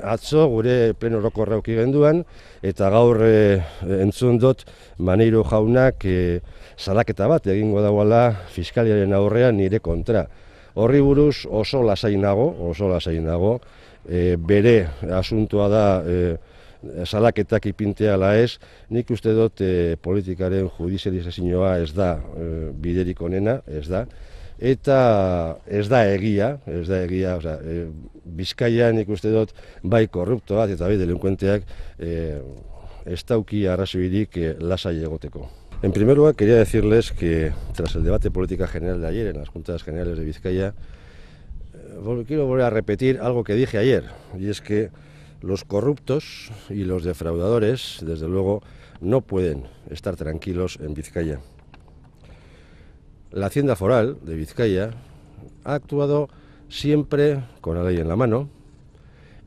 Atzo gure pleno orokorra eduki genduan eta gaur entzun dut Maneiro jaunak salaketa bat egingo dagoela fiskaliaren aurrean nire kontra. Horri buruz oso lasai nago, bere asuntoa da salaketak ipintea ala ez. Nik uste dut politikaren judizializazioa ez da biderik onena, ez da. Eta ez da egia, osea, Bizkaian nik uste dut bai korruptoak eta bai delinkuenteak ez dauki arrazoirik lasai egoteko. En primer lugar, quería decirles que tras el debate política general de ayer en las Juntas Generales de Vizcaya, quiero volver a repetir algo que dije ayer, y es que los corruptos y los defraudadores, desde luego, no pueden estar tranquilos en Vizcaya. La Hacienda Foral de Vizcaya ha actuado siempre con la ley en la mano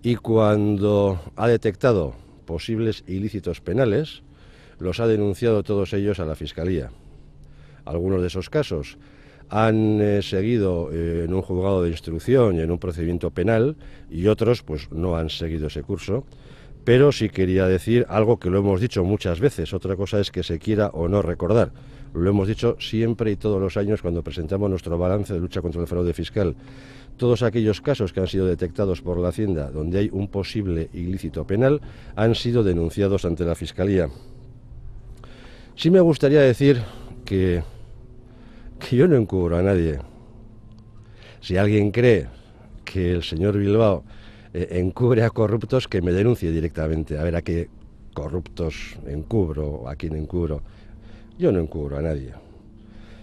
y cuando ha detectado posibles ilícitos penales, los ha denunciado todos ellos a la Fiscalía. Algunos de esos casos han seguido en un juzgado de instrucción y en un procedimiento penal y otros pues no han seguido ese curso. Pero sí quería decir algo que lo hemos dicho muchas veces, otra cosa es que se quiera o no recordar. Lo hemos dicho siempre y todos los años cuando presentamos nuestro balance de lucha contra el fraude fiscal. Todos aquellos casos que han sido detectados por la Hacienda donde hay un posible ilícito penal han sido denunciados ante la Fiscalía. Sí me gustaría decir que yo no encubro a nadie. Si alguien cree que el señor Bilbao encubre a corruptos, que me denuncie directamente, a ver a qué corruptos encubro o a quién encubro. Yo no encubro a nadie.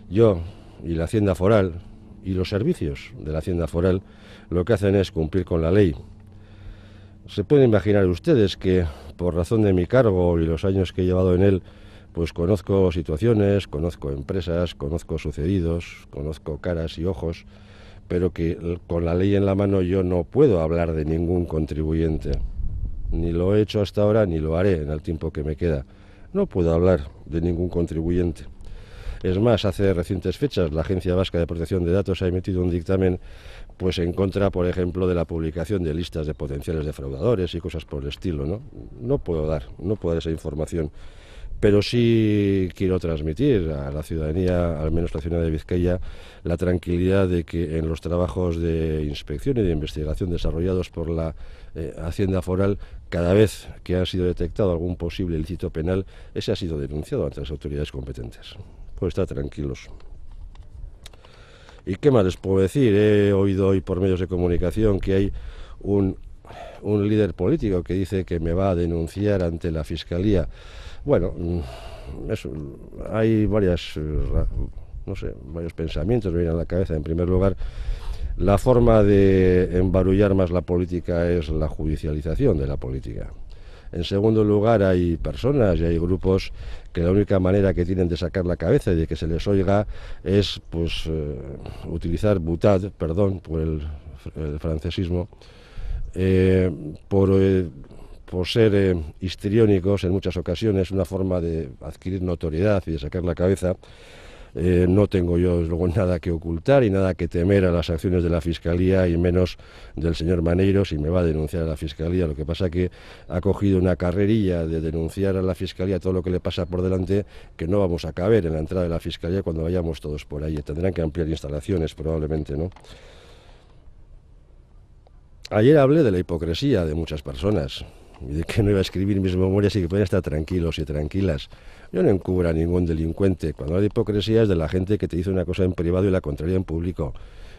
Yo y la Hacienda Foral y los servicios de la Hacienda Foral lo que hacen es cumplir con la ley. Se pueden imaginar ustedes que por razón de mi cargo y los años que he llevado en él, pues conozco situaciones, conozco empresas, conozco sucedidos, conozco caras y ojos, pero que con la ley en la mano yo no puedo hablar de ningún contribuyente. Ni lo he hecho hasta ahora, ni lo haré en el tiempo que me queda. No puedo hablar de ningún contribuyente. Es más, hace recientes fechas la Agencia Vasca de Protección de Datos ha emitido un dictamen pues en contra, por ejemplo, de la publicación de listas de potenciales defraudadores y cosas por el estilo, ¿no? No puedo dar esa información. Pero sí quiero transmitir a la ciudadanía, al menos la ciudadanía de Vizcaya, la tranquilidad de que en los trabajos de inspección y de investigación desarrollados por la Hacienda Foral, cada vez que ha sido detectado algún posible ilícito penal, ese ha sido denunciado ante las autoridades competentes. Pueden estar tranquilos. ¿Y qué más les puedo decir? He oído hoy por medios de comunicación que hay un líder político que dice que me va a denunciar ante la Fiscalía. Bueno, hay varios pensamientos me vienen a la cabeza. En primer lugar, la forma de embarullar más la política es la judicialización de la política. En segundo lugar, hay personas y hay grupos que la única manera que tienen de sacar la cabeza y de que se les oiga es pues utilizar boutade, perdón por el francesismo, por ser histriónicos en muchas ocasiones, una forma de adquirir notoriedad y de sacar la cabeza. No tengo yo luego nada que ocultar y nada que temer a las acciones de la Fiscalía y menos del señor Maneiro si me va a denunciar a la Fiscalía. Lo que pasa que ha cogido una carrerilla de denunciar a la Fiscalía todo lo que le pasa por delante, que no vamos a caber en la entrada de la Fiscalía cuando vayamos todos por ahí. Tendrán que ampliar instalaciones probablemente, ¿no? Ayer hablé de la hipocresía de muchas personas y de que no iba a escribir mis memorias y que podían estar tranquilos y tranquilas. Yo no encubro a ningún delincuente. Cuando hablo de hipocresía es de la gente que te dice una cosa en privado y la contraria en público.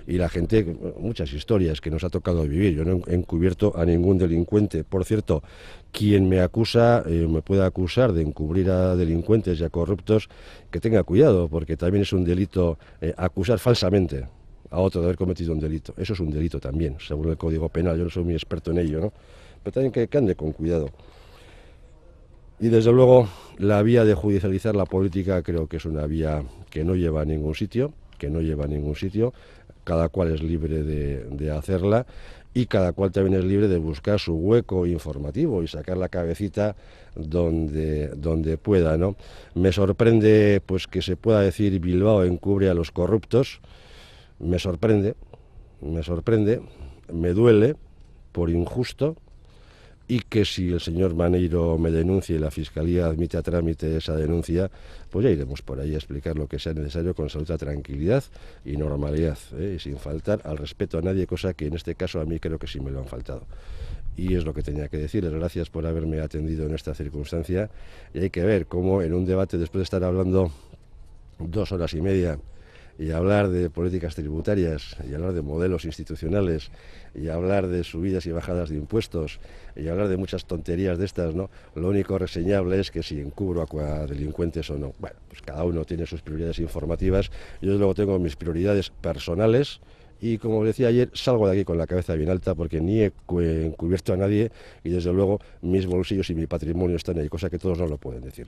Y la gente, muchas historias que nos ha tocado vivir. Yo no he encubierto a ningún delincuente. Por cierto, quien me acusa, me pueda acusar de encubrir a delincuentes y a corruptos, que tenga cuidado, porque también es un delito acusar falsamente a otro de haber cometido un delito. Eso es un delito también, según el Código Penal. Yo no soy muy experto en ello, ¿no? Pero también que ande con cuidado. Y desde luego la vía de judicializar la política creo que es una vía que no lleva a ningún sitio, cada cual es libre de hacerla y cada cual también es libre de buscar su hueco informativo y sacar la cabecita donde pueda, ¿no? Me sorprende pues que se pueda decir Bilbao encubre a los corruptos, me sorprende, me duele por injusto, y que si el señor Maneiro me denuncia y la Fiscalía admite a trámite esa denuncia, pues ya iremos por ahí a explicar lo que sea necesario con absoluta tranquilidad y normalidad, y sin faltar al respeto a nadie, cosa que en este caso a mí creo que sí me lo han faltado. Y es lo que tenía que decirles. Gracias por haberme atendido en esta circunstancia. Y hay que ver cómo en un debate, después de estar hablando 2 horas y media, y hablar de políticas tributarias, y hablar de modelos institucionales, y hablar de subidas y bajadas de impuestos, y hablar de muchas tonterías de estas, ¿no? Lo único reseñable es que si encubro a delincuentes o no. Bueno, pues cada uno tiene sus prioridades informativas. Yo desde luego tengo mis prioridades personales. Y como decía ayer, salgo de aquí con la cabeza bien alta porque ni he encubierto a nadie y desde luego mis bolsillos y mi patrimonio están ahí, cosa que todos no lo pueden decir.